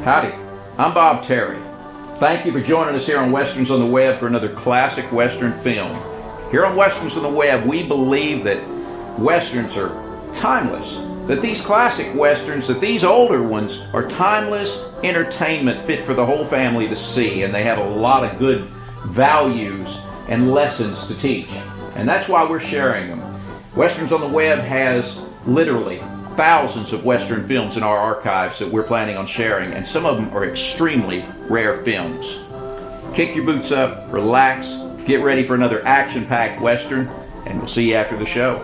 Howdy, I'm Bob Terry. Thank you for joining us here on Westerns on the Web for another classic Western film. Here on Westerns on the Web, we believe that Westerns are timeless, that these classic Westerns, that these older ones are timeless entertainment fit for the whole family to see, and they have a lot of good values and lessons to teach. And that's why we're sharing them. Westerns on the Web has literally thousands of Western films in our archives that we're planning on sharing, and some of them are extremely rare films. Kick your boots up, relax, get ready for another action-packed Western, and we'll see you after the show.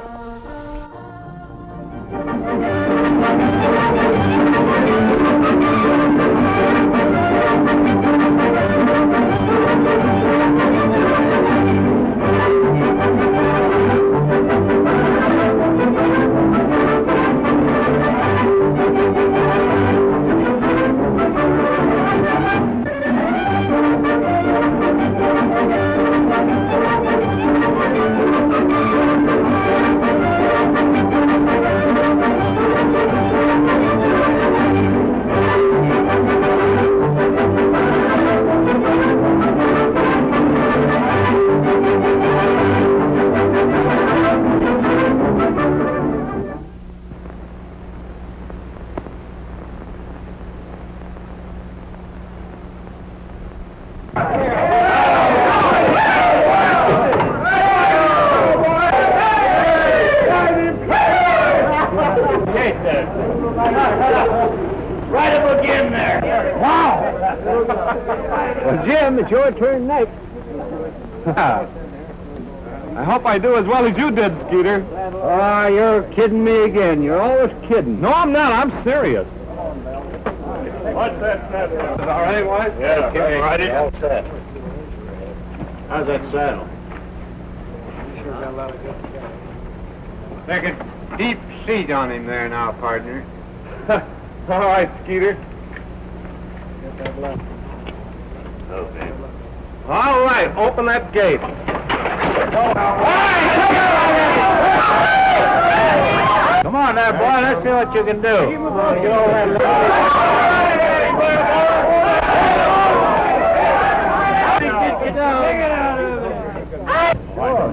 Right up again there. Wow. Well, Jim, it's your turn next. I hope I do as well as you did, Skeeter. Oh, you're kidding me again. You're always kidding. No, I'm not. I'm serious. What's that saddle? Is that all right, Wise? Yeah, Okay. righty. All set. How's that saddle? Take a deep seat on him there now, partner. All right, Skeeter. Okay. All right, open that gate. Come on now, boy. Let's see what you can do. Get over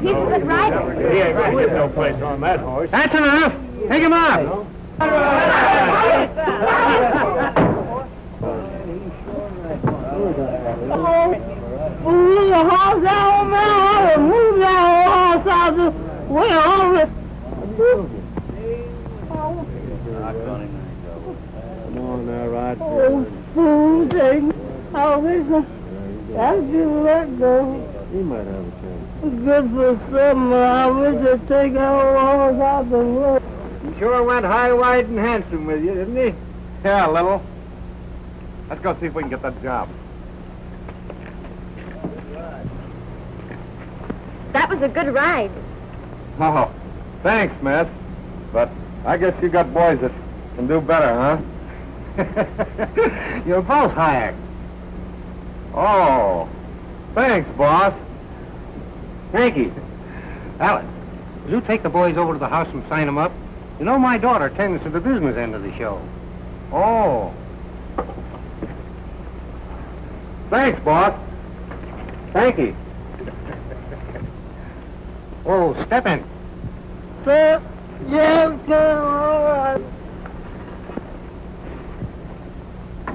He's a good rider. There's no place on that horse. That's enough. Take him out. Move the horse out, man. Move that horse out the way over. Come on now, Rod. Oh, fool thing. I wish I could let go. He might have a chance. It's good for summer. I wish I'd take our horse out the way. He sure went high, wide, and handsome with you, didn't he? Yeah, little. Let's go see if we can get that job. That was a good ride. Oh, thanks, miss. But I guess you got boys that can do better, huh? You're both hired. Oh, thanks, boss. Thank you. Alice, will you take the boys over to the house and sign them up? You know, my daughter tends to the business end of the show. Oh. Thanks, boss. Thank you. Oh, step in. Sir, yes, sir, all right.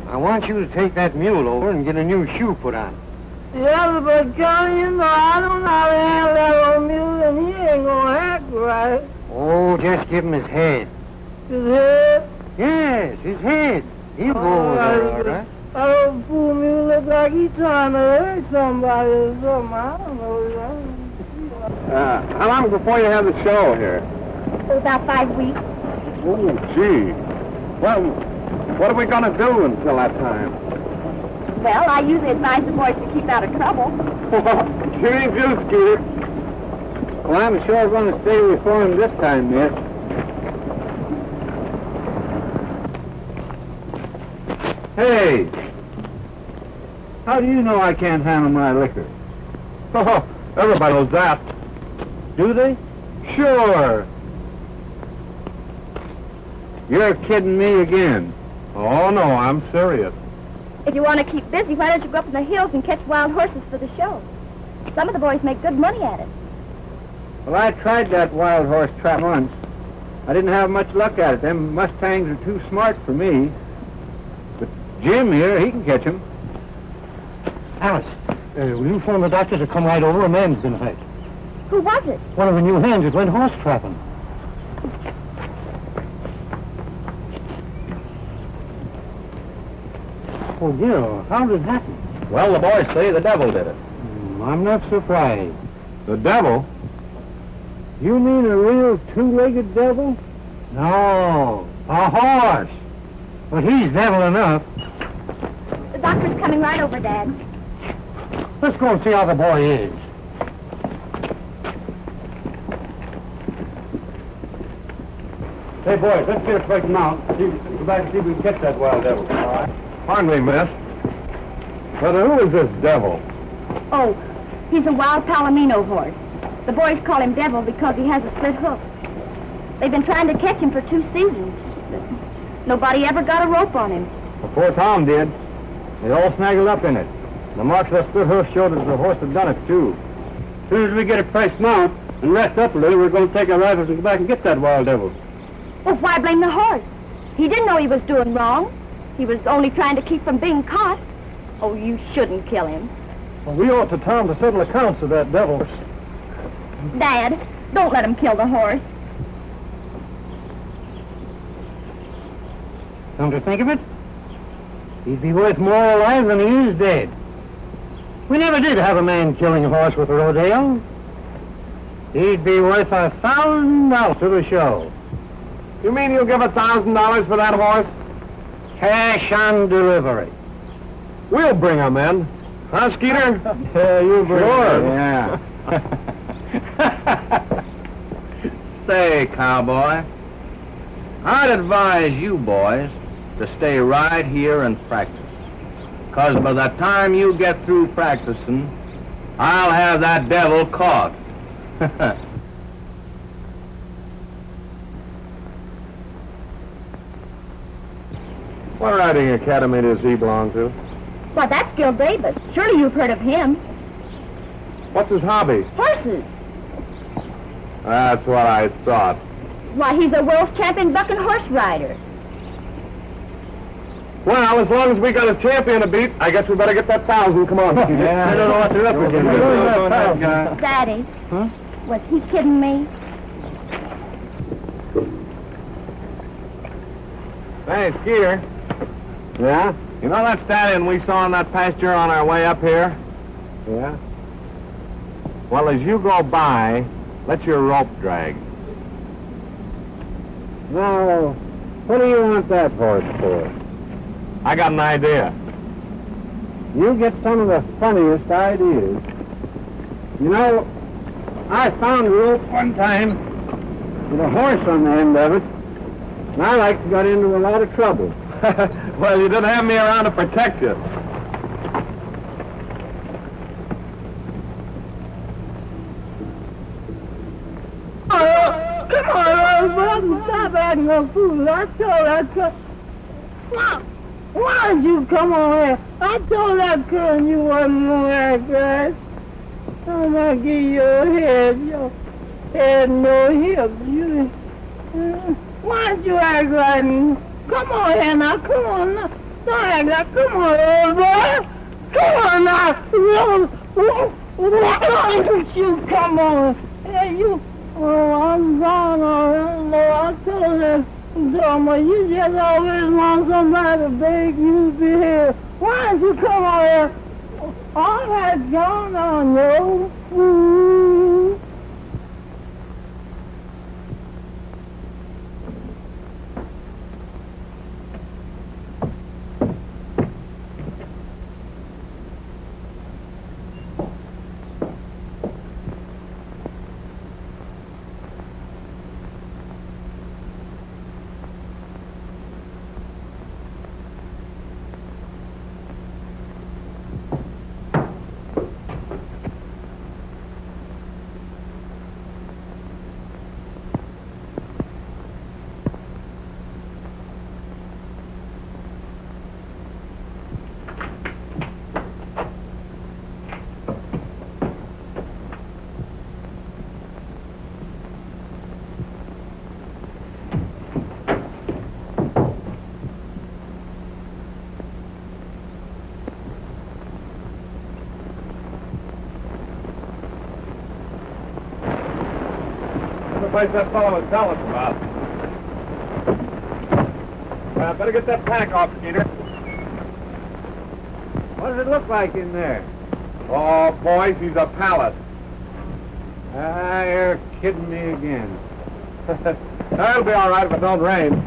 I want you to take that mule over and get a new shoe put on. Yeah, but Johnny, you know, I don't know how to handle that old mule, and he ain't gonna act right. Oh, just give him his head. His head? Yes, his head. He'll go over there, all right? That old fool mule look like he's trying to hurt somebody or something. I don't know. How long before you have the show here? About 5 weeks. Oh, gee. Well, what are we going to do until that time? Well, I usually advise the boys to keep out of trouble. You ain't you, Skeeter. Well, I'm sure going to stay before him this time, miss. Hey! How do you know I can't handle my liquor? Oh, everybody knows that. Do they? Sure. You're kidding me again. Oh, no, I'm serious. If you want to keep busy, why don't you go up in the hills and catch wild horses for the show? Some of the boys make good money at it. Well, I tried that wild horse trap once. I didn't have much luck at it. Them Mustangs are too smart for me. But Jim here, he can catch 'em. Alice, will you phone the doctor to come right over? A man's been hurt. Who was it? One of the new hands that went horse trapping. Oh, dear, how did it happen? Well, the boys say the devil did it. I'm not surprised. The devil? You mean a real two-legged devil? No, a horse. But he's devil enough. The doctor's coming right over, Dad. Let's go and see how the boy is. Hey, boys, let's get a straightened out. Go back and see if we can catch that wild devil. All right. Pardon me, miss. But who is this devil? Oh, he's a wild Palomino horse. The boys call him Devil because he has a split hoof. They've been trying to catch him for 2 seasons. Nobody ever got a rope on him. Well, poor Tom did. They all snaggled up in it. The marks of the split hoof showed that the horse had done it, too. As soon as we get a fresh mount and rest up a little, we're going to take our rifles and go back and get that wild devil. Well, why blame the horse? He didn't know he was doing wrong. He was only trying to keep from being caught. Oh, you shouldn't kill him. Well, we ought to Tom to settle accounts with that devil. Dad, don't let him kill the horse. Come to think of it, he'd be worth more alive than he is dead. We never did have a man killing a horse with a rodeo. He'd be worth $1,000 to the show. You mean you'll give $1,000 for that horse? Cash on delivery. We'll bring him in. Huh, Skeeter? Yeah, you bring him. Yeah. Say, cowboy, I'd advise you boys to stay right here and practice. 'Cause by the time you get through practicing, I'll have that devil caught. What riding academy does he belong to? Why, that's Gil Davis. Surely you've heard of him. What's his hobby? Horses. That's what I thought. Why, he's a world champion bucking horse rider. Well, as long as we got a champion to beat, I guess we better get that 1,000. Come on. Yeah. I don't know what they're up against. Daddy, Huh? was he kidding me? Hey, Skeeter. Yeah? You know that stallion we saw in that pasture on our way up here? Yeah? Well, as you go by, let your rope drag. Now, what do you want that horse for? I got an idea. You get some of the funniest ideas. You know, I found a rope one time with a horse on the end of it, and I like to got into a lot of trouble. Well, you didn't have me around to protect you. Come on, stop acting a fool. I told that girl. Why did you come on here? I told that girl you wasn't going to act right. I'm going to give you a head. Your head, no hips. Why don't you act right? Come on here now. Come on now. Don't act like. Come on, old boy. Come on now. Why don't you come on? Hey, you. Oh, I'm gone. I told her, Doma, you just always want somebody to beg you to be here. Why don't you come on here? All right, gone on, yo. place that fellow was telling us about. Better get that pack off, Skeeter. What does it look like in there? Oh, boys, he's a pallet. Ah, you're kidding me again. That'll be all right if it don't rain.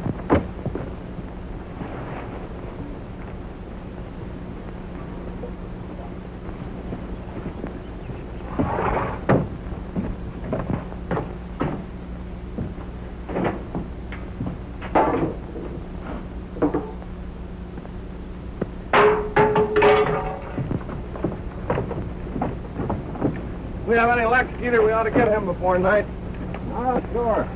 If we have any luck, Skeeter, we ought to get him before night. Oh, sure.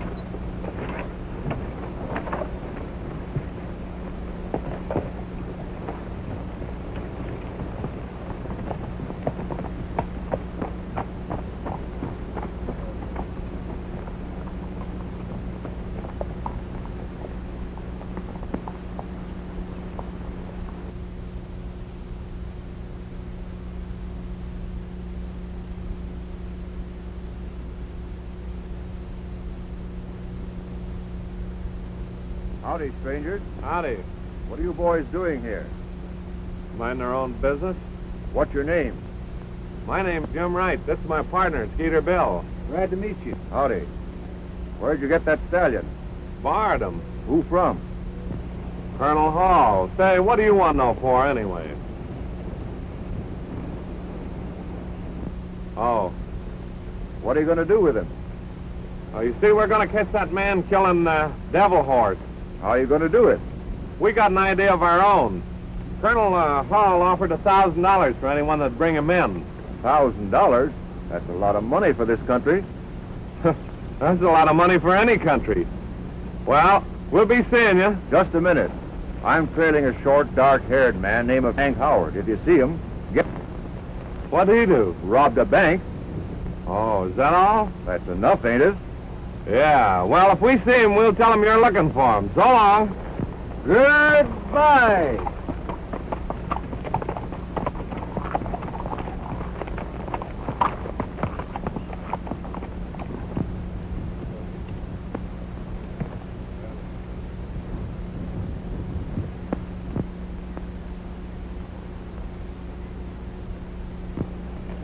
Howdy, strangers. Howdy. What are you boys doing here? Mind our own business? What's your name? My name's Jim Wright. This is my partner, Skeeter Bill. Glad to meet you. Howdy. Where'd you get that stallion? Borrowed him. Who from? Colonel Hall. Say, what do you want to know for, anyway? Oh. What are you going to do with him? Oh, you see, we're going to catch that man killing Devil Horse. How are you going to do it? We got an idea of our own. Colonel Hall offered $1,000 for anyone that'd bring him in. $1,000? That's a lot of money for this country. That's a lot of money for any country. Well, we'll be seeing you. Just a minute. I'm trailing a short, dark-haired man named Hank Howard. If you see him, get... What'd he do? Robbed a bank. Oh, is that all? That's enough, ain't it? Yeah, well, if we see him, we'll tell him you're looking for him. So long. Goodbye.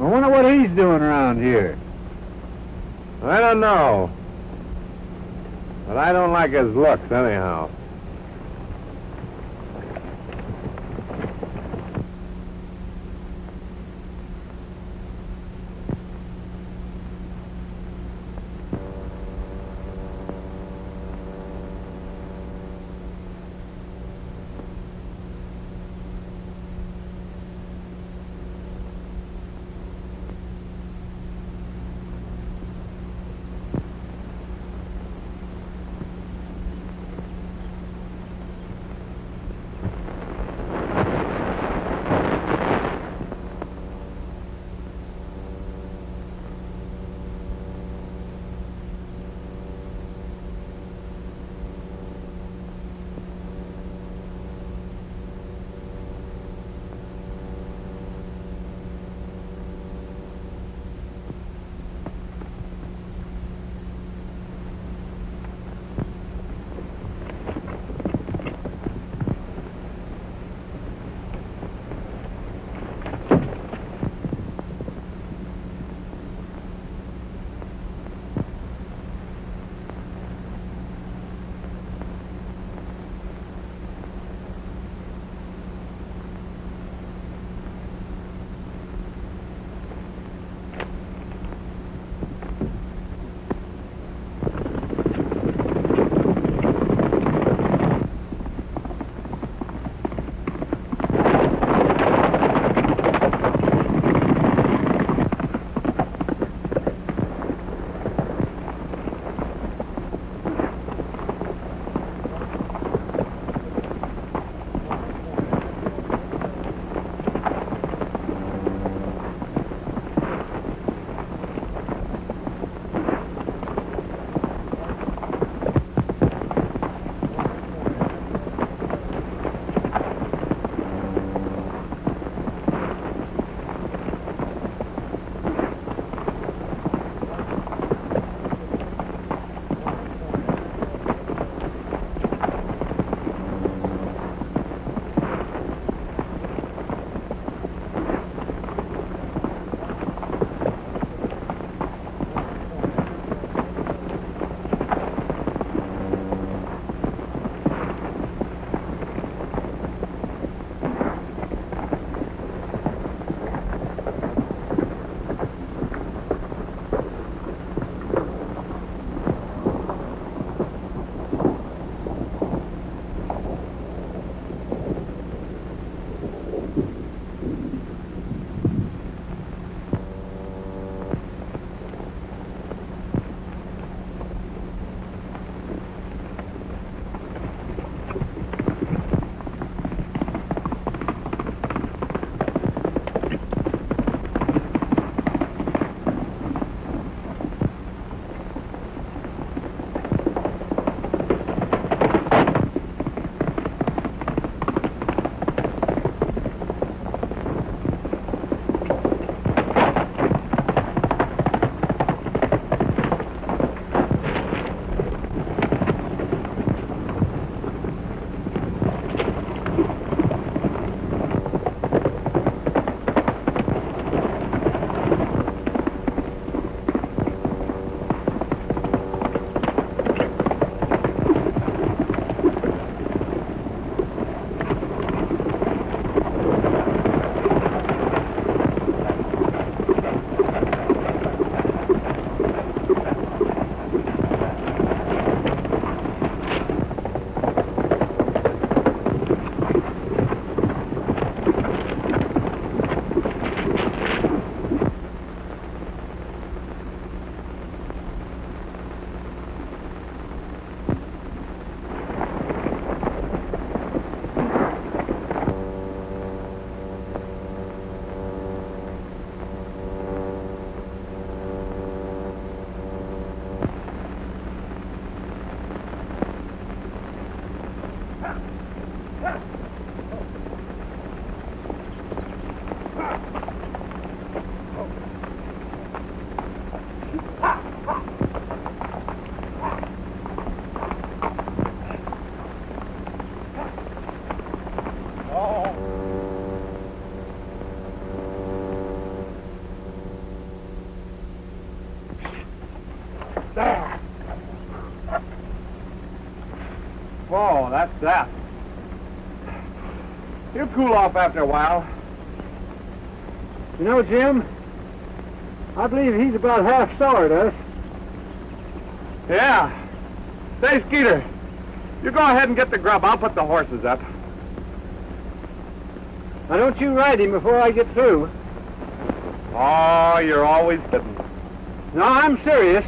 I wonder what he's doing around here. I don't know. But I don't like his looks, anyhow. There. Whoa, that's that. He'll cool off after a while. You know, Jim, I believe he's about half sore at us. Yeah. Say, Skeeter, you go ahead and get the grub. I'll put the horses up. Now, don't you ride him before I get through. Oh, you're always kidding. No, I'm serious.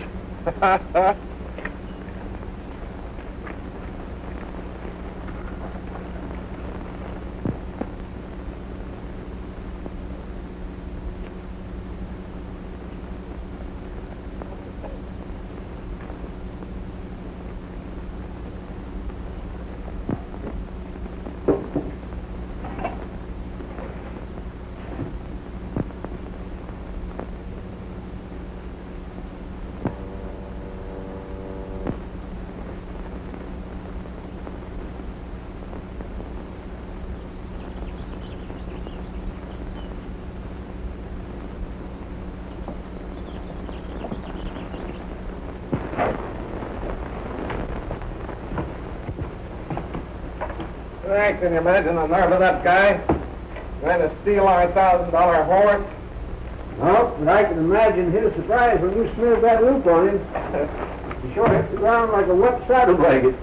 Hey, can you imagine the nerve of that guy? Trying to steal our $1,000 horse? No, but I can imagine his surprise when you smeared that loop on him. He sure hit the ground like a wet saddle blanket.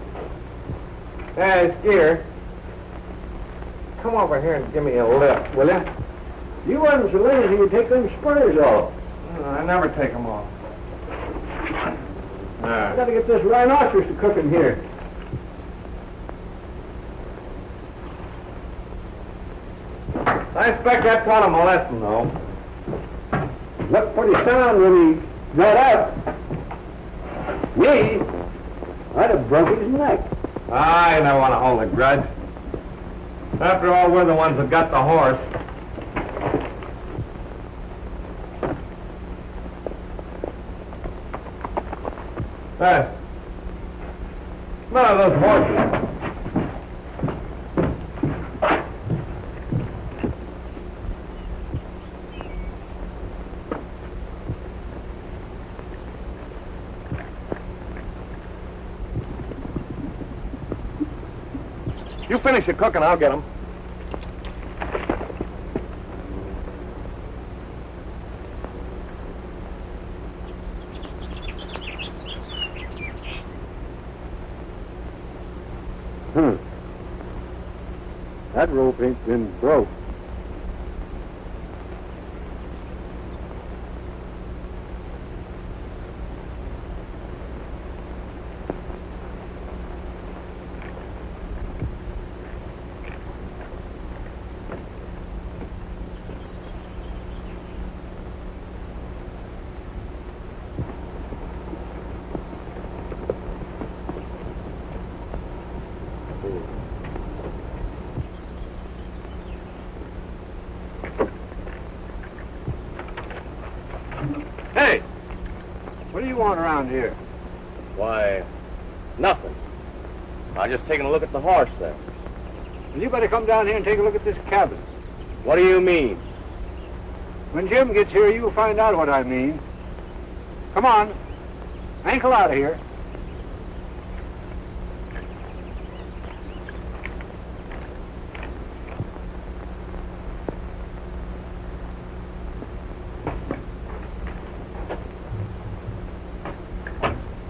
Hey, Skeeter, come over here and give me a lift, will you? You wasn't so lazy you'd take them spurs off. I never take them off. I gotta get this rhinoceros to cooking here. I expect that taught him a lesson, though. Looked pretty sound when he got up. Me, I'd have broke his neck. I don't want to hold a grudge. After all, we're the ones that got the horse. Hey, none of those horses. You finish your cooking, I'll get them. That rope ain't been broke. Hey! What do you want around here? Why, nothing. I'm just taking a look at the horse there. Well, you better come down here and take a look at this cabin. What do you mean? When Jim gets here, you'll find out what I mean. Come on. Ankle out of here.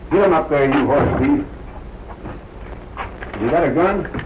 Get him up there, you horse thief. You got a gun?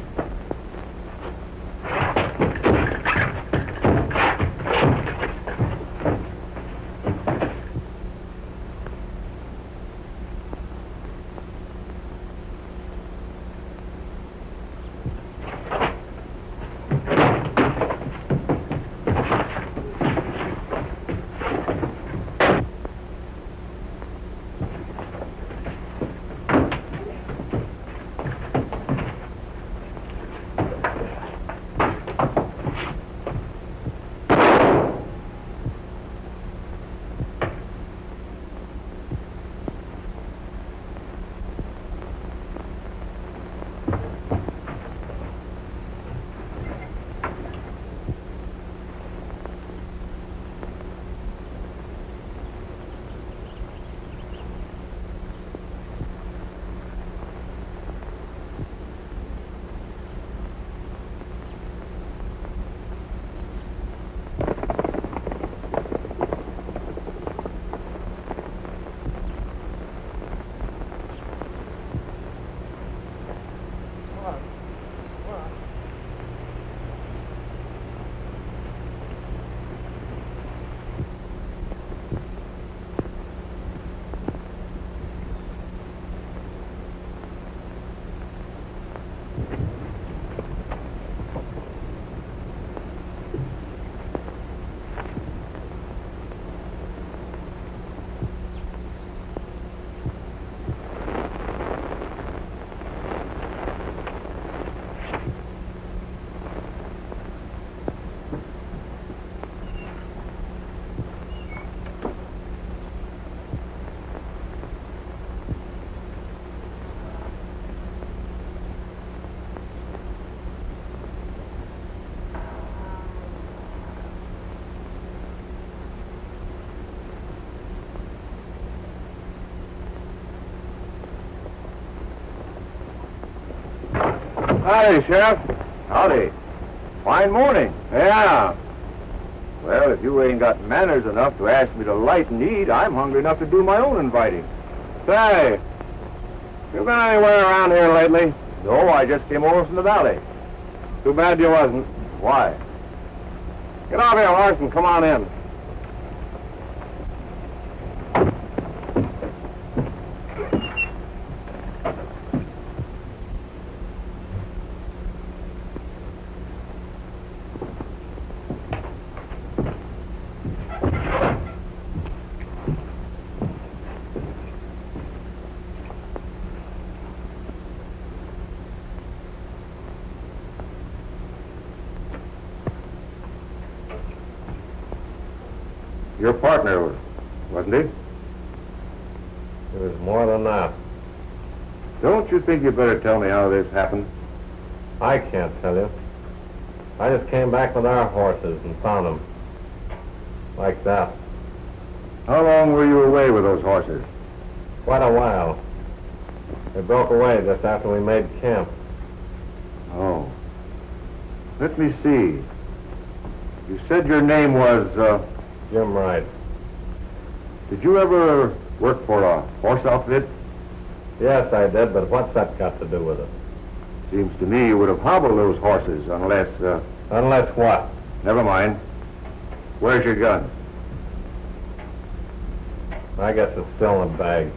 Howdy, Sheriff. Howdy. Fine morning. Yeah. Well, if you ain't got manners enough to ask me to light and eat, I'm hungry enough to do my own inviting. Say, you been anywhere around here lately? No, I just came over from the valley. Too bad you wasn't. Why? Get off your horse and come on in. Your partner, wasn't he? It was more than that. Don't you think you better tell me how this happened? I can't tell you. I just came back with our horses and found them. Like that. How long were you away with those horses? Quite a while. They broke away just after we made camp. Oh. Let me see. You said your name was, Jim Wright. Did you ever work for a horse outfit? Yes, I did, but what's that got to do with it? Seems to me you would have hobbled those horses unless, Unless what? Never mind. Where's your gun? I guess it's still in the bag.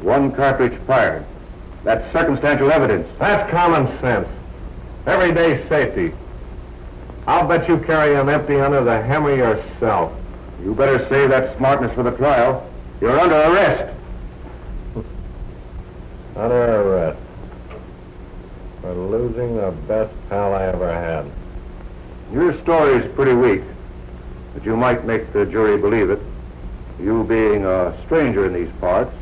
One cartridge fired. That's circumstantial evidence. That's common sense. Everyday safety. I'll bet you carry them empty under the hem of yourself. You better save that smartness for the trial. You're under arrest. Under arrest. For losing the best pal I ever had. Your story's pretty weak, but you might make the jury believe it. You being a stranger in these parts.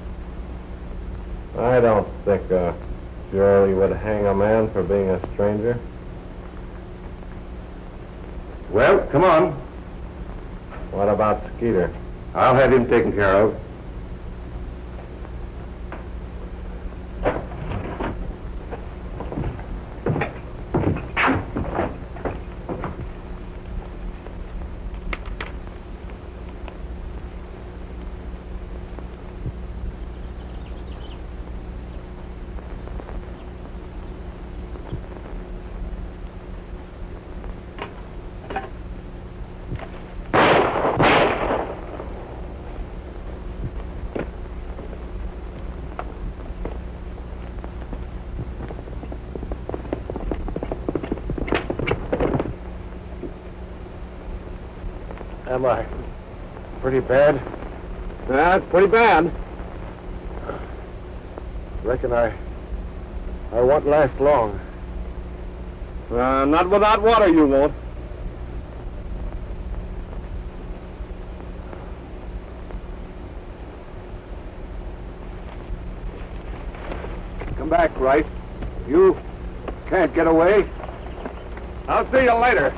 I don't think a jury would hang a man for being a stranger. Well, come on. What about Skeeter? I'll have him taken care of. Am I pretty bad? That's pretty bad. Reckon I won't last long. Not without water, you won't. Come back, Wright. You can't get away. I'll see you later.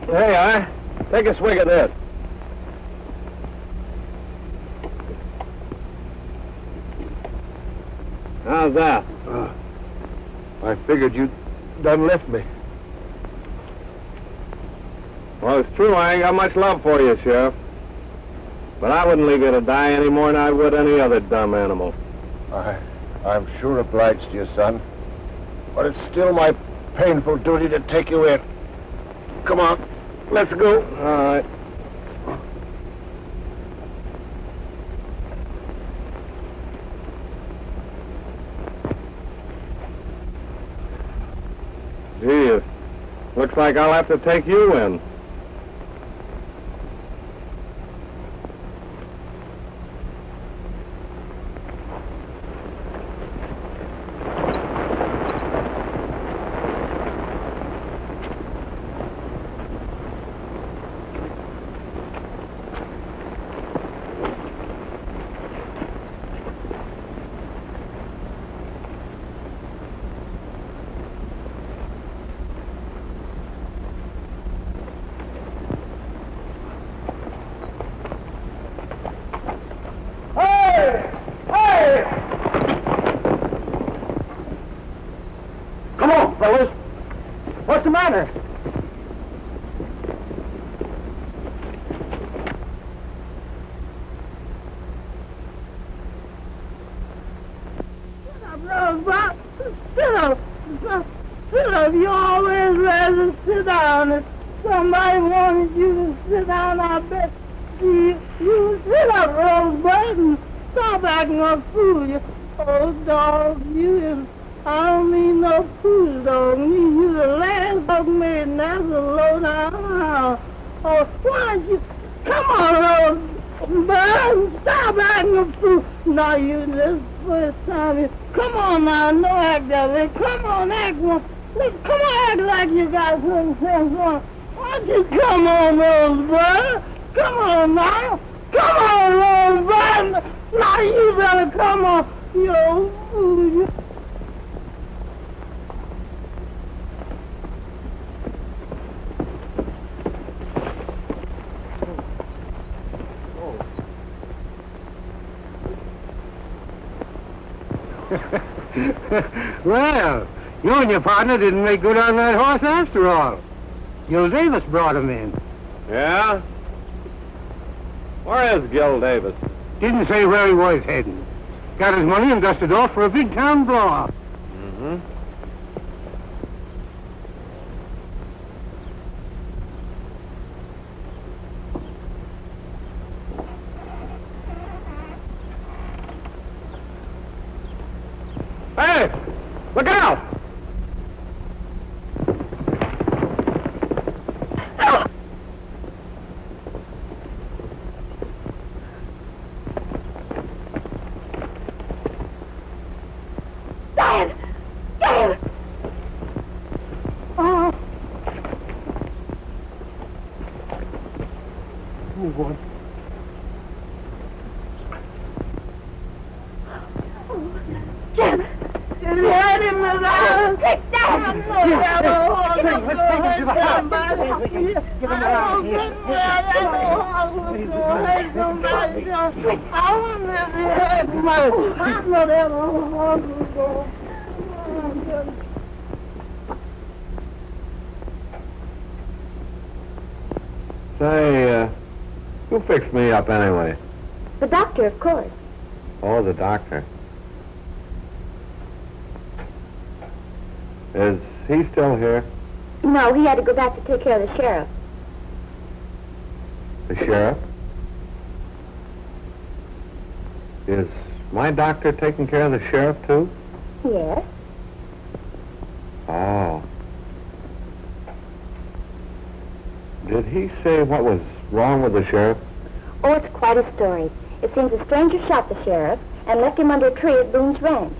Hey, take a swig of this. How's that? I figured you'd done left me. Well, it's true I ain't got much love for you, Sheriff. But I wouldn't leave you to die any more than I would any other dumb animal. I'm sure obliged to you, son. But it's still my painful duty to take you in. Come on, let's go. All right. Gee, Looks like I'll have to take you in. What's the matter? Sit up. You always rather sit down. If somebody wanted you to sit down, I bet you sit up, Rosebud, and stop acting a fool. You old dog, you. I don't mean no fool dog. I mean you the last dog made, and that's a low down house. Oh, why don't you come on, Rosebud, stop acting a fool. Now you this first time. Come on now, no act that way. Come on, act one. Look, come on, act like you got some sense on. Why don't you come on, Rosebud? Come on now. Come on, Rosebud. Now you better come on, you old fool. Well, you and your partner didn't make good on that horse after all. Gil Davis brought him in. Yeah? Where is Gil Davis? Didn't say where he was heading. Got his money and dusted off for a big town blow-off. Mm-hmm. Hey! Look out! Dad! Dad! Oh. Oh, boy. Jim! Let him alive! Take down! Say, who fixed me up anyway? The doctor, of course. Oh, the doctor. Is he still here? No, he had to go back to take care of the sheriff. The sheriff? Is my doctor taking care of the sheriff, too? Yes. Oh. Did he say what was wrong with the sheriff? Oh, it's quite a story. It seems a stranger shot the sheriff and left him under a tree at Boone's Ranch.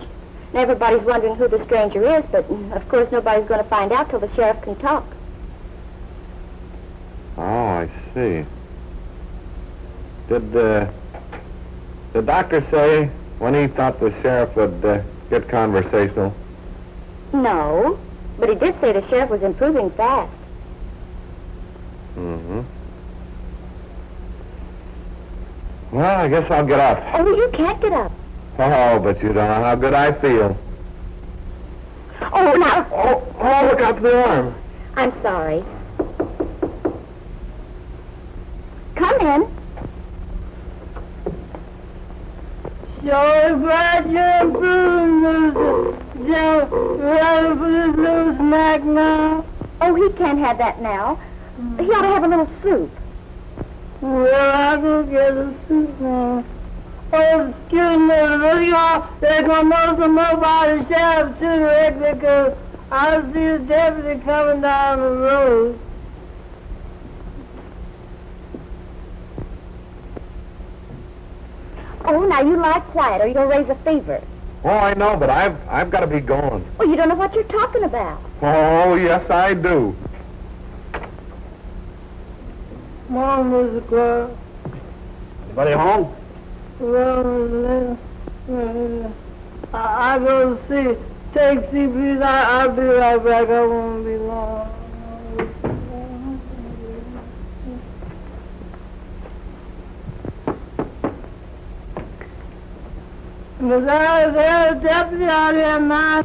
And everybody's wondering who the stranger is, but of course nobody's going to find out till the sheriff can talk. Oh, I see. Did the doctor say when he thought the sheriff would get conversational? No, but he did say the sheriff was improving fast. Mm-hmm. Well, I guess I'll get up. Oh, you can't get up. Oh, but you don't know how good I feel. Oh, now. Oh, look out for the arm. I'm sorry. Come in. Sure glad you're improving, Jim. Ready for this little snack now? Oh, he can't have that now. He ought to have a little soup. Well, I'll go get a soup now. Oh, excuse me, look, y'all. They're going to know some more about the sheriff, too, Rick, because I see a deputy coming down the road. Oh, now you lie quiet or you'll raise a fever. Oh, I know, but I've got to be going. Oh, you don't know what you're talking about. Oh, yes, I do. Mom, Mr. Clark. Anybody home? Well, I go to see. Taxi, please. I'll be right back. I won't be long. But there's a deputy out here now.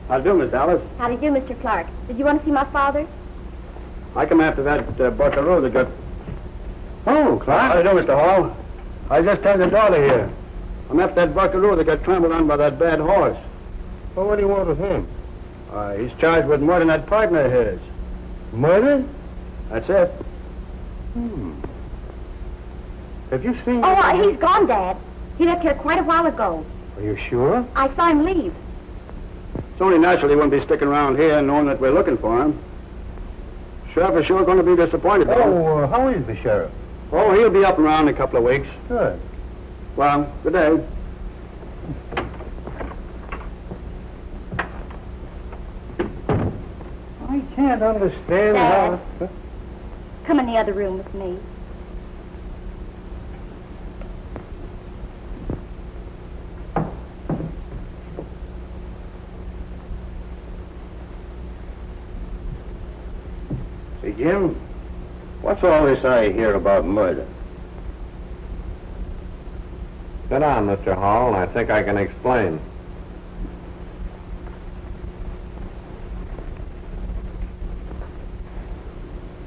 How do, Miss Alice? How do you do, Mr. Clark? Did you want to see my father? I come after that buckaroo that got... Oh, Clark. How do you do, Mr. Hall? I just had the daughter here. I'm after that buckaroo that got trampled on by that bad horse. Well, what do you want with him? He's charged with murdering that partner of his. Murder? That's it. Have you seen... Oh, he's gone, Dad. He left here quite a while ago. Are you sure? I saw him leave. It's only natural he wouldn't be sticking around here knowing that we're looking for him. Sheriff is sure going to be disappointed, though. Oh, how is the sheriff? Oh, he'll be up and around in a couple of weeks. Good. Well, good day. I can't understand Dad. how... Come in the other room with me. Say, Jim, what's all this I hear about murder? Sit down, Mr. Hall, and I think I can explain.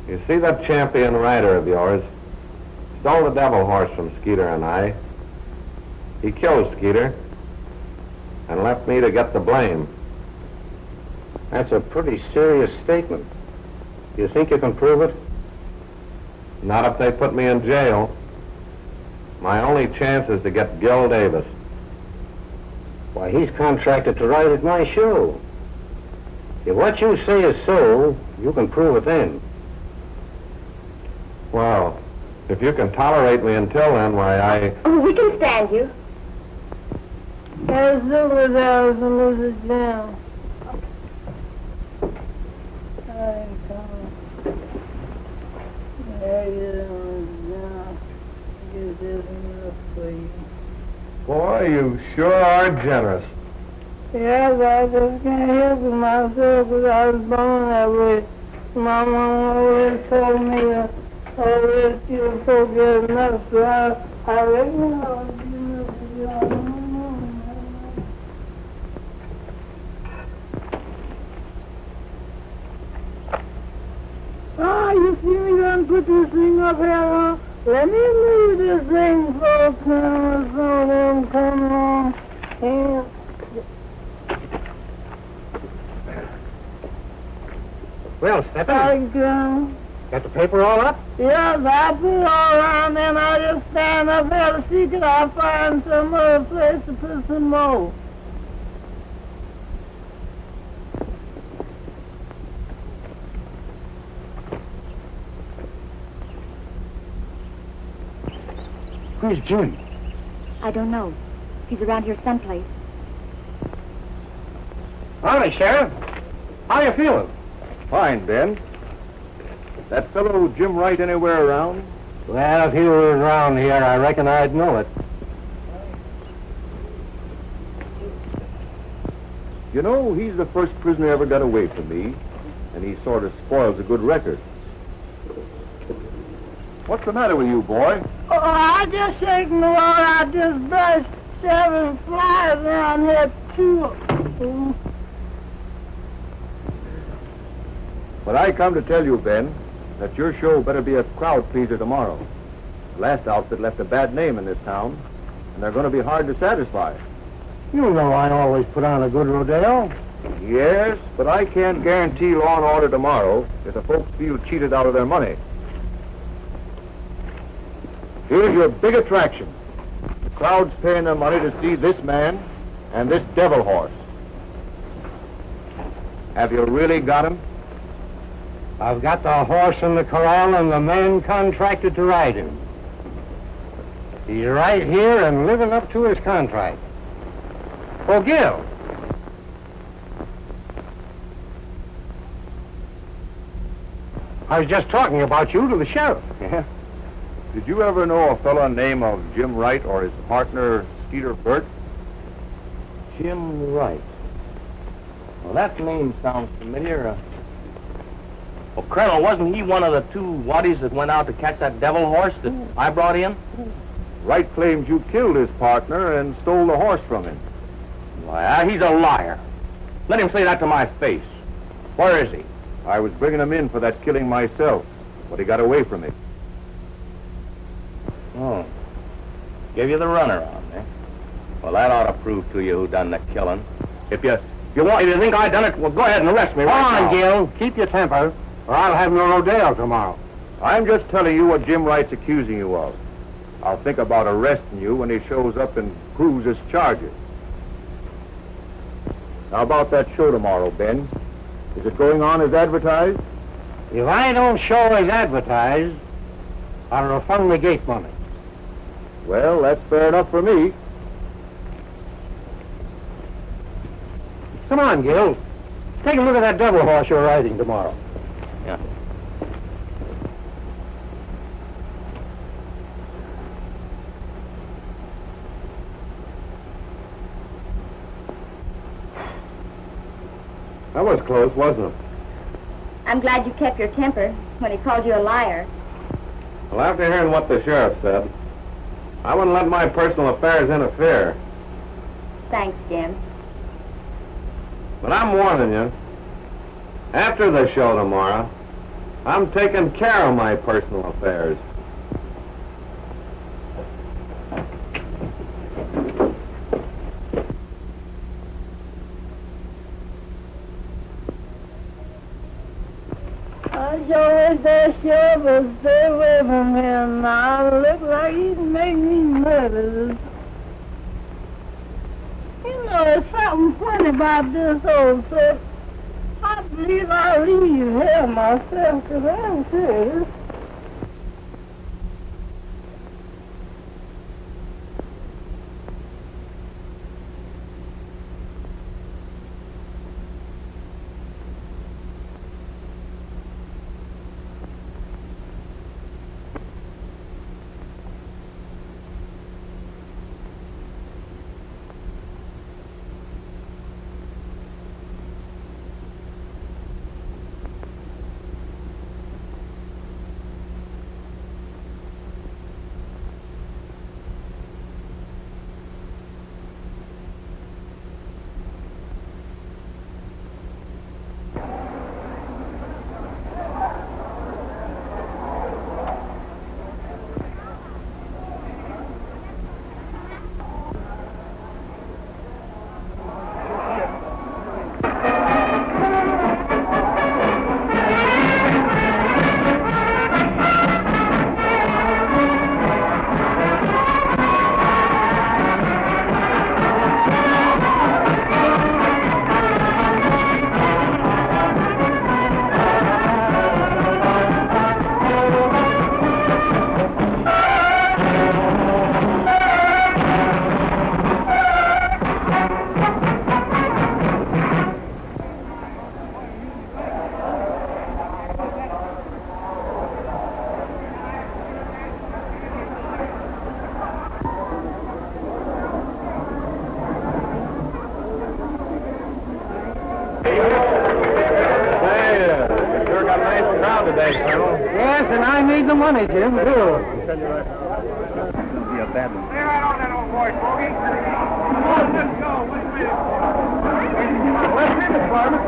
You see that champion rider of yours? Stole the devil horse from Skeeter and I. He killed Skeeter and left me to get the blame. That's a pretty serious statement. Do you think you can prove it? Not if they put me in jail. My only chance is to get Gil Davis. Why, he's contracted to ride at my show. If what you say is so, you can prove it then. Well, if you can tolerate me until then, why, Oh, we can stand you. There's Silver there and Mrs. Jam. There you go. Get this enough for you. Boy, you sure are generous. Yes, I just can't help it myself because I was born that way. My mom always told me that always you forget enough, so I reckon I'll do enough for you. You see me gonna put this thing up here, huh? Let me move this thing for a camera so them come along and... Well, Steppin', Thank you. got the paper all up? Yes, I put it all around, and I just stand up here to see could I find some other place to put some more. Where's Jim? I don't know. He's around here someplace. Howdy, Sheriff. How you feeling? Fine, Ben. That fellow Jim Wright anywhere around? Well, if he were around here, I reckon I'd know it. You know, he's the first prisoner ever got away from me, and he sort of spoils a good record. What's the matter with you, boy? Oh, I just shaking the water. I just brushed 7 flies around here, too. But I come to tell you, Ben, that your show better be a crowd pleaser tomorrow. The last outfit left a bad name in this town, and they're going to be hard to satisfy. You know I always put on a good rodeo. Yes, but I can't guarantee law and order tomorrow if the folks feel cheated out of their money. Here's your big attraction, crowd's paying their money to see this man and this devil horse. Have you really got him? I've got the horse in the corral and the man contracted to ride him. He's right here and living up to his contract. Oh, Gil. I was just talking about you to the sheriff. Yeah? Did you ever know a fellow named of Jim Wright or his partner, Skeeter Burt? Jim Wright. Well, that name sounds familiar. Well, Colonel, wasn't he one of the two waddies that went out to catch that devil horse that I brought in? Wright claims you killed his partner and stole the horse from him. Why, he's a liar. Let him say that to my face. Where is he? I was bringing him in for that killing myself, but he got away from me. Oh. Gave you the runaround, eh? Well, that ought to prove to you who done the killing. If you want me to think I done it, well, go ahead and arrest me right now. Come on, Gil. Keep your temper, or I'll have no rodeo tomorrow. I'm just telling you what Jim Wright's accusing you of. I'll think about arresting you when he shows up and proves his charges. How about that show tomorrow, Ben? Is it going on as advertised? If I don't show as advertised, I'll refund the gate money. Well, that's fair enough for me. Come on, Gil. Take a look at that devil horse you're riding tomorrow. Yeah. That was close, wasn't it? I'm glad you kept your temper when he called you a liar. Well, after hearing what the sheriff said, I wouldn't let my personal affairs interfere. Thanks, Jim. But I'm warning you, after the show tomorrow, I'm taking care of my personal affairs. I sure wish that sheriff would stay away from him now. It looks like he's making me nervous. You know, there's something funny about this old trip. I believe I'll leave here myself, because I'm serious. Today, Colonel. Yes, and I need the money, Jim, too. It'll be a bad one. Stay right on that old boy, Bogey. Let's go. Wait a minute. Wait a minute, Farmer.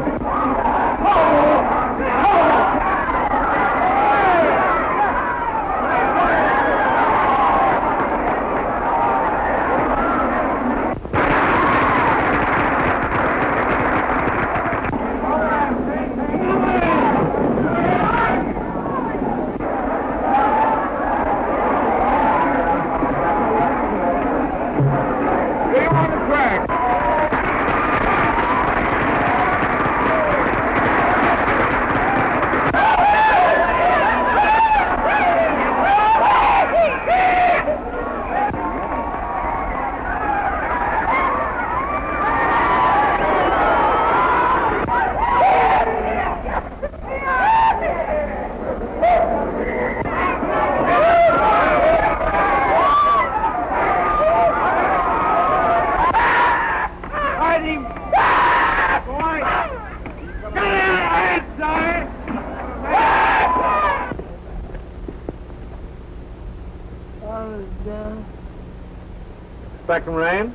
expecting rain?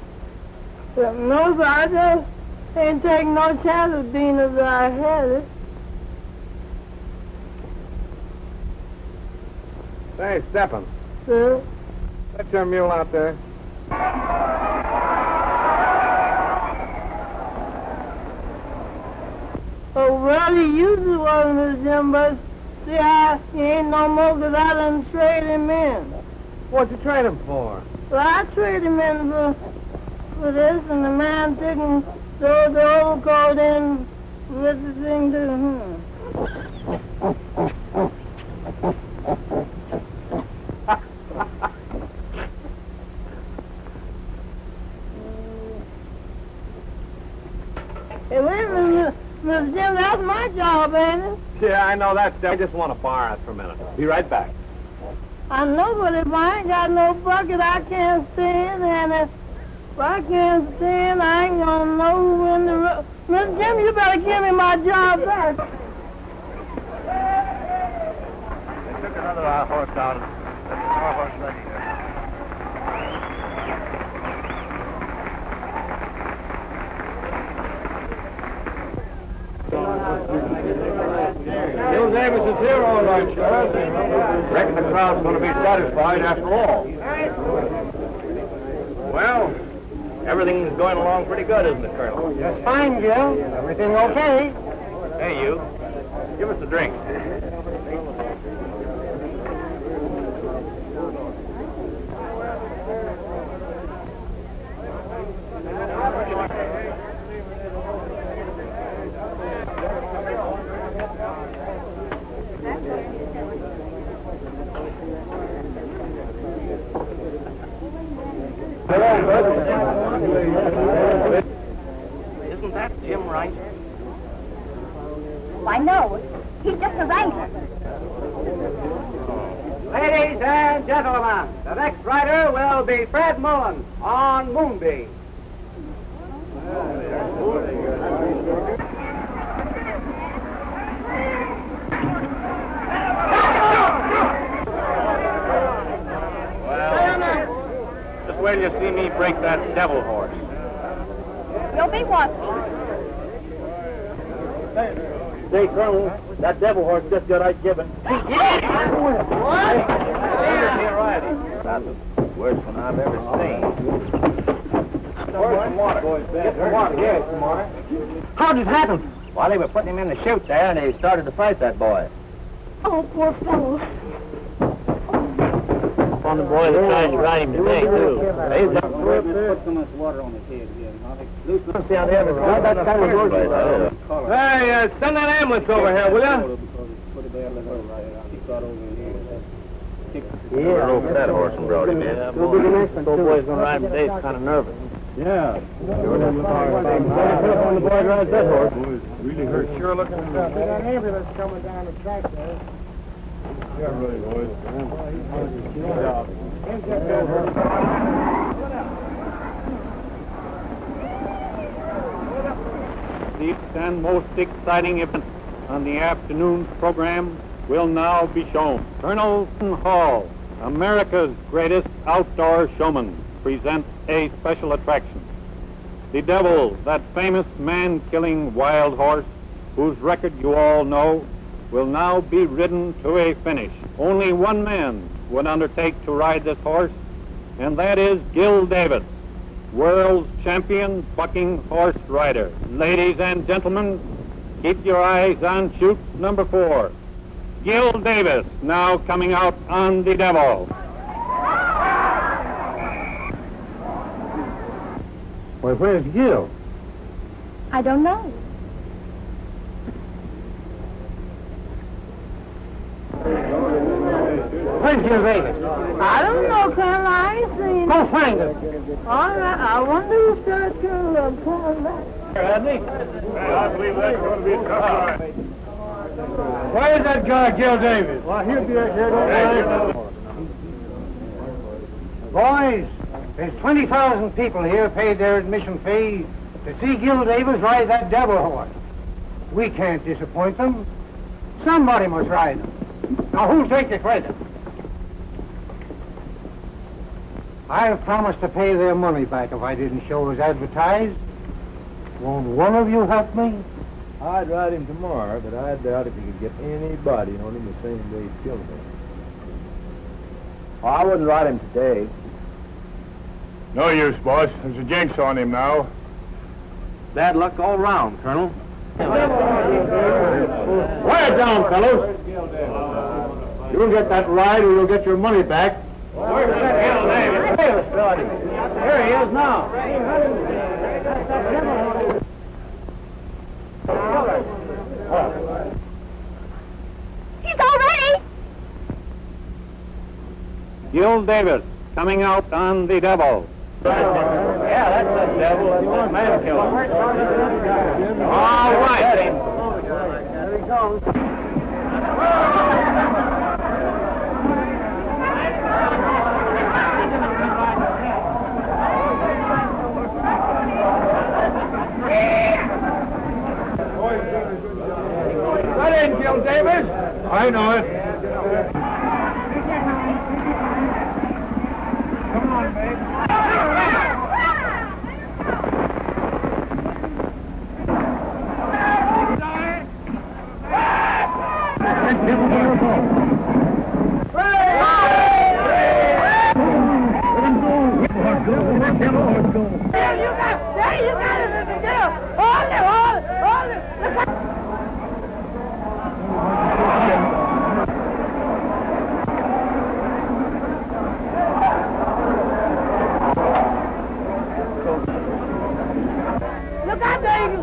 No, sir, I just ain't taking no chances being as I had it. Say, Steppen, Sir? let your mule out there. Oh, well, he usually wasn't, Miss Jim, but see, he ain't no more because I done traded him in. What'd you trade him for? Well, I traded him in for this, and the man didn't throw the overcoat in with the thing to him. Hey, wait a minute, Miss Jim, that's my job, ain't it? Yeah, I know that. I just want to borrow it for a minute. Be right back. I know, but if I ain't got no bucket, I can't stand, and if I can't stand, I ain't gonna know when the road... Miss Jim, you better give me my job back. They took another horse out. Our horse ready here. Bill Davis is here, all right, Sheriff. Reckon the crowd's going to be satisfied after all. Well, everything's going along pretty good, isn't it, Colonel? Just fine, Gil. Everything okay? Hey, you. Give us a drink. Isn't that Jim Wright? Why, no. He's just a wrangler. Ladies and gentlemen, the next rider will be Fred Mullen on Moonbeam. Just wait till you see me break that devil horse. You'll be watching. Say, Colonel, that devil horse just got out given. What? That's the worst one I've ever seen. Some water. Get some water. Yeah, some water. How did it happen? While they were putting him in the chute there, and they started to fight that boy. Oh, poor fellow. On the boy that tried to ride him today, too. Put so much water on his head here. See how they have it. That kind of work. Hey, send that ambulance over here, will you? Yeah. Over that horse and brought him in. We'll be the next one, Old too. boy's going to ride him today. He's kind of nervous. Yeah. Put up on the boy rides that horse. Really hurt. Sure looking. That ambulance coming down the track there. Yeah, really, boys. The and most exciting event on the afternoon's program will now be shown. Colonel Hall, America's greatest outdoor showman, presents a special attraction. The Devil, that famous man-killing wild horse, whose record you all know, will now be ridden to a finish. Only one man would undertake to ride this horse, and that is Gil Davis, world's champion bucking horse rider. Ladies and gentlemen, keep your eyes on chute number 4. Gil Davis now coming out on the Devil. Well, where's Gil? I don't know. Where's Gil Davis? I don't know, Colonel. I ain't seen him. Go find him. All right, I wonder who started Colonel pulling back. I believe that's going to be a tough ride. Where's that guy, Gil Davis? Well, he'll be right here. Don't worry. Boys, there's 20,000 people here paid their admission fee to see Gil Davis ride that devil horse. We can't disappoint them. Somebody must ride him. Now, who'll take the credit? I've promised to pay their money back if I didn't show as advertised. Won't one of you help me? I'd ride him tomorrow, but I doubt if you could get anybody on him the same day he killed him. Oh, I wouldn't ride him today. No use, boss. There's a jinx on him now. Bad luck all round, Colonel. Quiet down, fellows. You'll get that ride or you'll get your money back. Where's that hell name? Here he is now. He's all ready. Gil Davis, coming out on the devil. Yeah, that's the devil. That's the man killer. All right. There he goes. That ain't Gil Davis. I know it. Come on, babe. Look out there, you.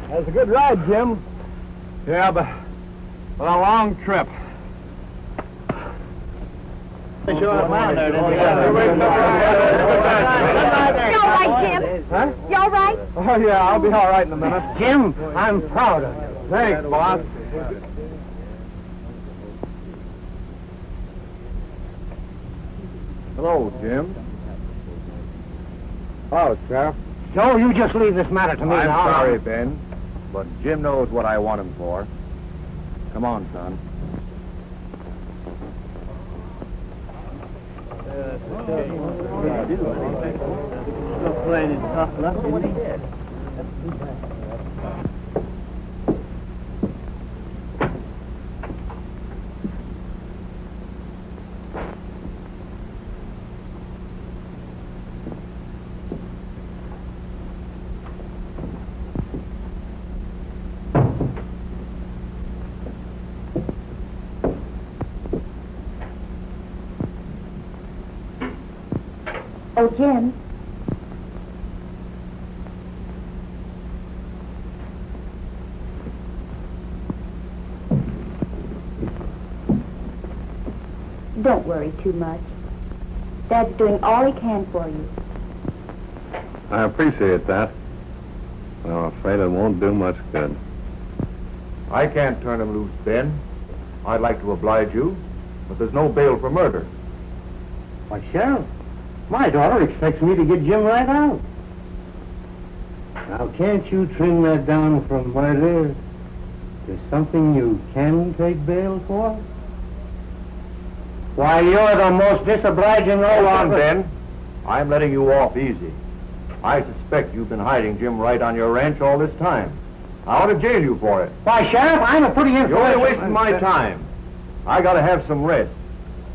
That's a good ride, Jim. Yeah, but a long trip. You all right, Jim? Huh? You all right? Oh, yeah, I'll be all right in a minute. Jim, I'm proud of you. Thanks, boss. Hello, Jim. Oh, Sheriff. Joe, you just leave this matter to me I'm now. sorry, Ben, but Jim knows what I want him for. Come on, son. Oh, Jim. Don't worry too much. Dad's doing all he can for you. I appreciate that. Well, I'm afraid it won't do much good. I can't turn him loose, Ben. I'd like to oblige you, but there's no bail for murder. Why, Sheriff, my daughter expects me to get Jim right out. Now, can't you trim that down from what it is? There's something you can take bail for? Why, you're the most disobliging... Hold on, Ben. I'm letting you off easy. I suspect you've been hiding Jim right on your ranch all this time. I ought to jail you for it. Why, Sheriff, I'm a pretty You're only wasting my time. I gotta have some rest.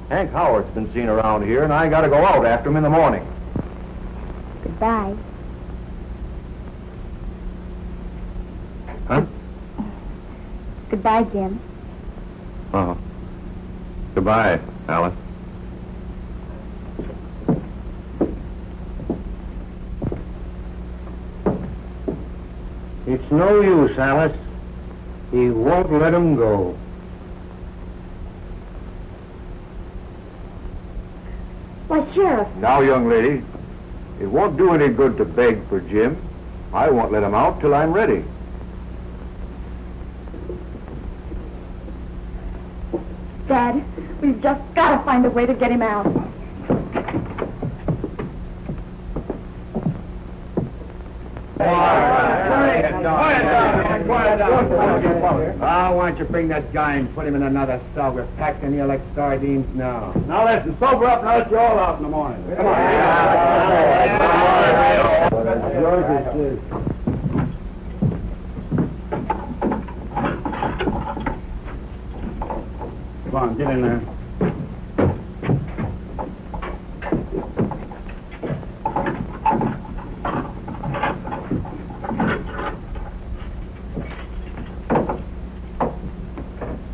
Hank Howard's been seen around here, and I gotta go out after him in the morning. Goodbye. Huh? Goodbye, Jim. Uh-huh. Goodbye, Alice. It's no use, Alice. He won't let him go. Why, Sheriff, Now, young lady, it won't do any good to beg for Jim. I won't let him out till I'm ready. Dad, we've just got to find a way to get him out. Why don't you bring that guy and put him in another cell? We're packed in here like sardines now. Now listen, sober up and I'll let you all out in the morning. Come on. Come on, get in there.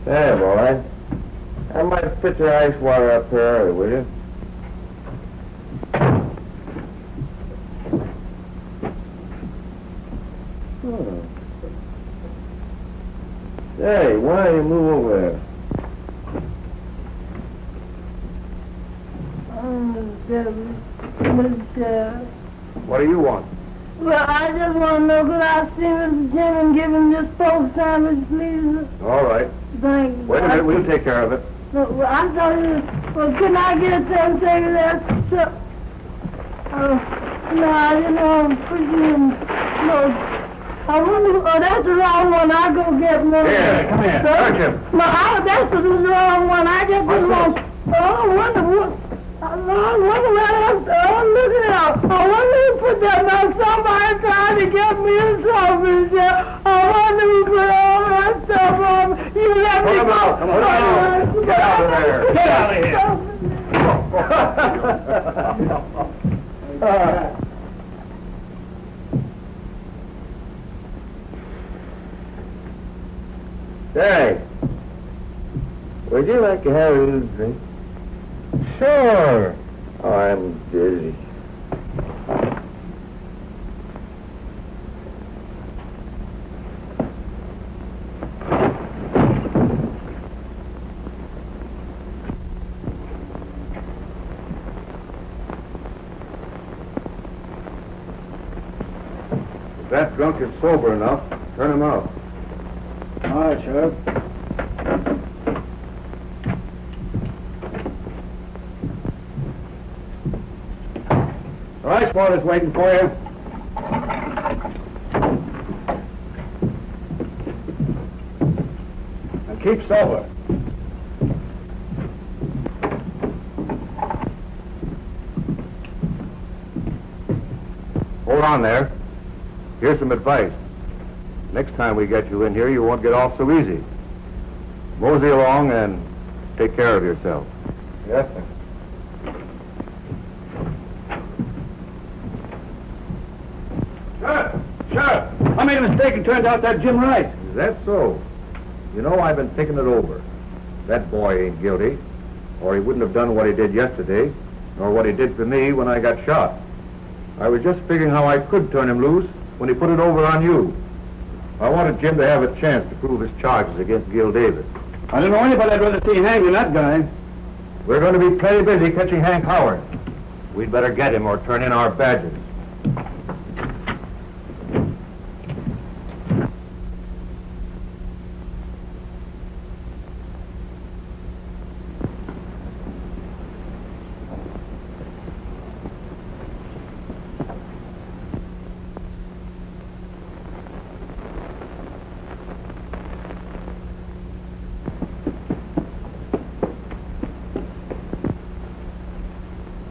Hey, boy. I might put your ice water up here early, will you? Hey, why don't you move over there? What do you want? Well, I just want to know, could I see Mr. Jim and give him this pork sandwich, please? All right. Thank you. Wait a minute, we'll take care of it. No, well, I'm sorry. Well, couldn't I get a 10-second there? No, you know, freaking, no. I wonder, oh, that's the wrong one. I'll go get one. Here, come here. Search him. No, that's the wrong one. I get the wrong. Oh, I wonder what. I wonder where else. Oh, look at that. I wonder who put that now. Somebody trying to get me in trouble. I wonder who put all that stuff on me. You let me Put him go. out. Come on. Get out of there. Get out of here. Say, would you like to have a little drink? Sure. Oh, I'm dizzy. If that drunk is sober enough, turn him out. All right, Sheriff. All right, Porter's waiting for you. And keep sober. Hold on there. Here's some advice. Next time we get you in here, you won't get off so easy. Mosey along and take care of yourself. Yes, sir. Sheriff! I made a mistake and turned out that Jim Wright. Is that so? You know, I've been thinking it over. That boy ain't guilty, or he wouldn't have done what he did yesterday, nor what he did for me when I got shot. I was just figuring how I could turn him loose when he put it over on you. I wanted Jim to have a chance to prove his charges against Gil Davis. I don't know anybody I'd rather see hanged than that guy. We're going to be plenty busy catching Hank Howard. We'd better get him or turn in our badges.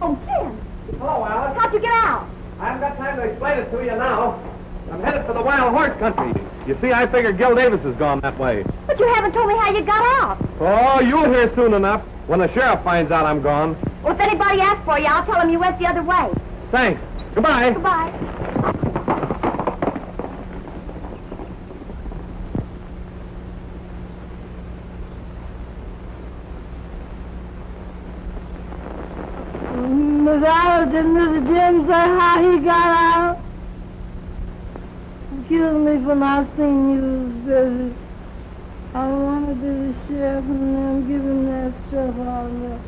Oh, Jim. Hello, Alice. How'd you get out? I haven't got time to explain it to you now. I'm headed for the wild horse country. You see, I figured Gil Davis has gone that way. But you haven't told me how you got out. Oh, you'll hear soon enough when the sheriff finds out I'm gone. Well, if anybody asks for you, I'll tell them you went the other way. Thanks. Goodbye. Goodbye. Miss Alice, did Mr. Jim say how he got out? excuse me for not seeing you busy. I wanted to the sheriff and them giving that stuff out there.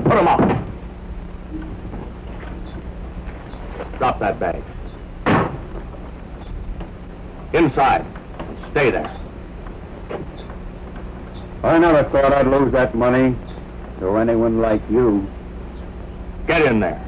Put him up. Drop that bag. Inside. Stay there. I never thought I'd lose that money to anyone like you. Get in there.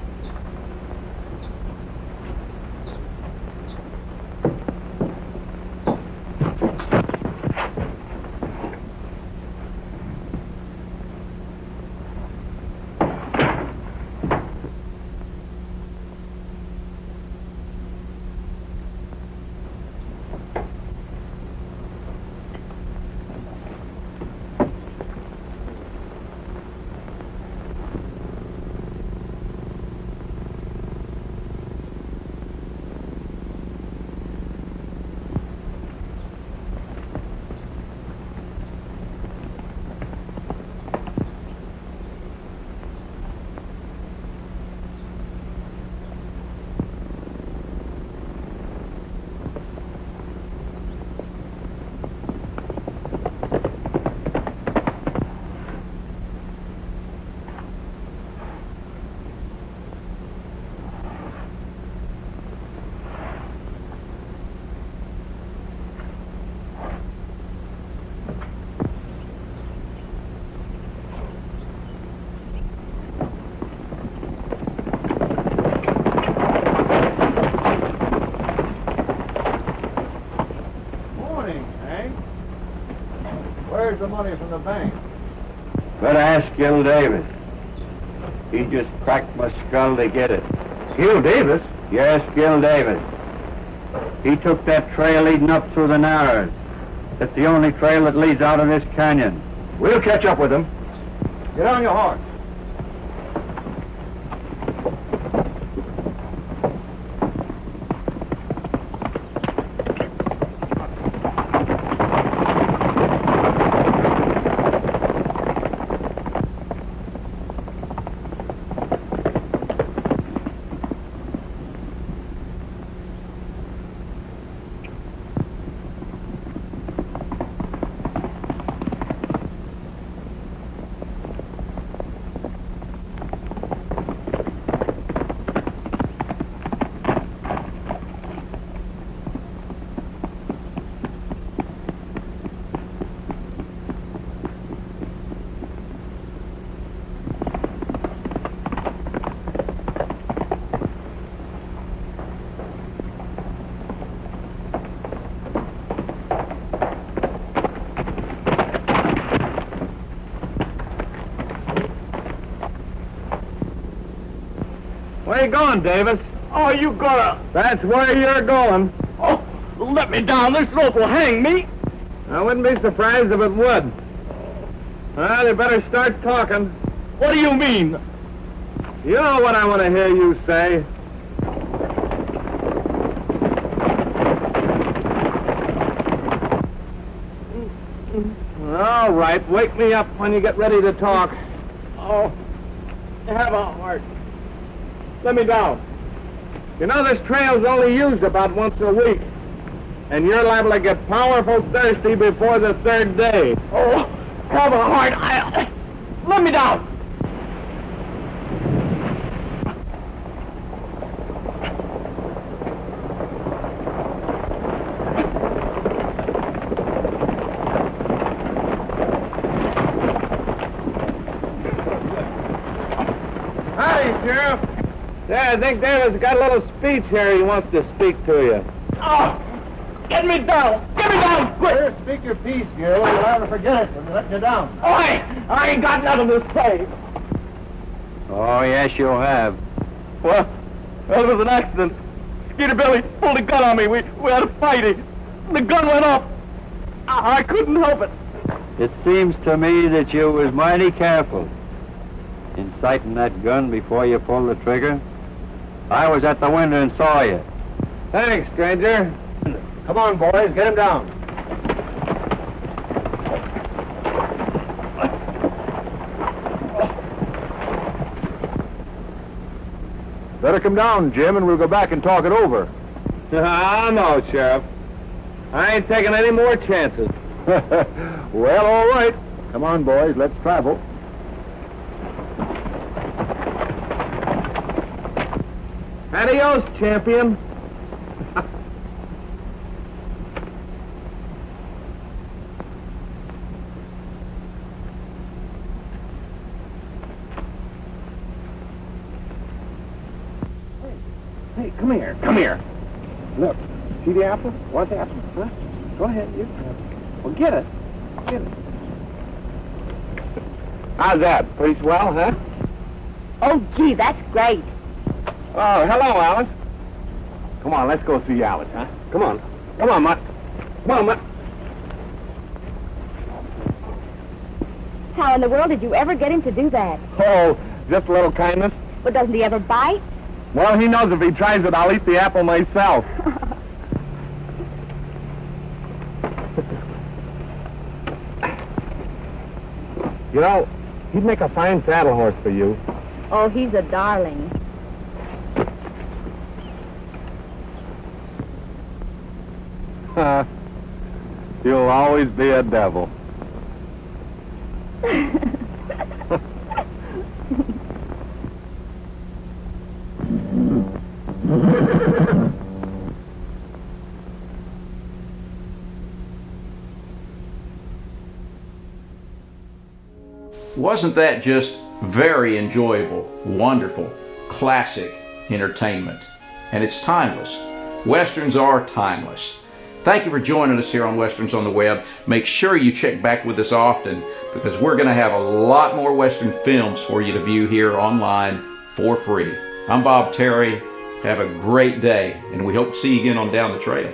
Where's the money from the bank? Better ask Gil Davis. He just cracked my skull to get it. Gil Davis? Yes, Gil Davis. He took that trail leading up through the Narrows. It's the only trail that leads out of this canyon. We'll catch up with him. Get on your horse. Where you going, Davis? Oh, you gotta... That's where you're going. Oh, let me down. This rope will hang me. I wouldn't be surprised if it would. Well, you better start talking. What do you mean? You know what I want to hear you say. All right, wake me up when you get ready to talk. Oh, have a heart. Let me down. You know, this trail's only used about once a week. And you're liable to get powerful thirsty before the third day. Oh, have a heart. Let me down. Howdy, Sheriff. Yeah, I think Davis got a little speech here he wants to speak to you. Oh, get me down. Get me down, quick. Here, speak your piece, Gil. You'll never forget it when we let you down. Oh, I ain't got nothing to say. Oh, yes, you have. Well, Well, it was an accident. Skeeter Billy pulled a gun on me. We had a fight. The gun went off. I couldn't help it. It seems to me that you was mighty careful in sighting that gun before you pulled the trigger. I was at the window and saw you. Thanks, stranger. Come on, boys, get him down. Better come down, Jim, and we'll go back and talk it over. No, Sheriff. I ain't taking any more chances. Well, all right. Come on, boys, let's travel. Adios, champion. Hey, come here, come here. Look, see the apple? Want the apple? Huh? Go ahead, you. Well, get it. Get it. How's that? Pretty swell, huh? Oh, gee, that's great. Oh, hello, Alice. Come on, let's go see Alice, huh? Come on. Come on, Mutt. Come on, Mutt. How in the world did you ever get him to do that? Oh, just a little kindness. But doesn't he ever bite? Well, he knows if he tries it, I'll eat the apple myself. You know, he'd make a fine saddle horse for you. Oh, he's a darling. You'll always be a devil. Wasn't that just very enjoyable, wonderful, classic entertainment? And it's timeless. Westerns are timeless. Thank you for joining us here on Westerns on the Web. Make sure you check back with us often, because we're going to have a lot more Western films for you to view here online for free. I'm Bob Terry. Have a great day, and we hope to see you again on Down the Trail.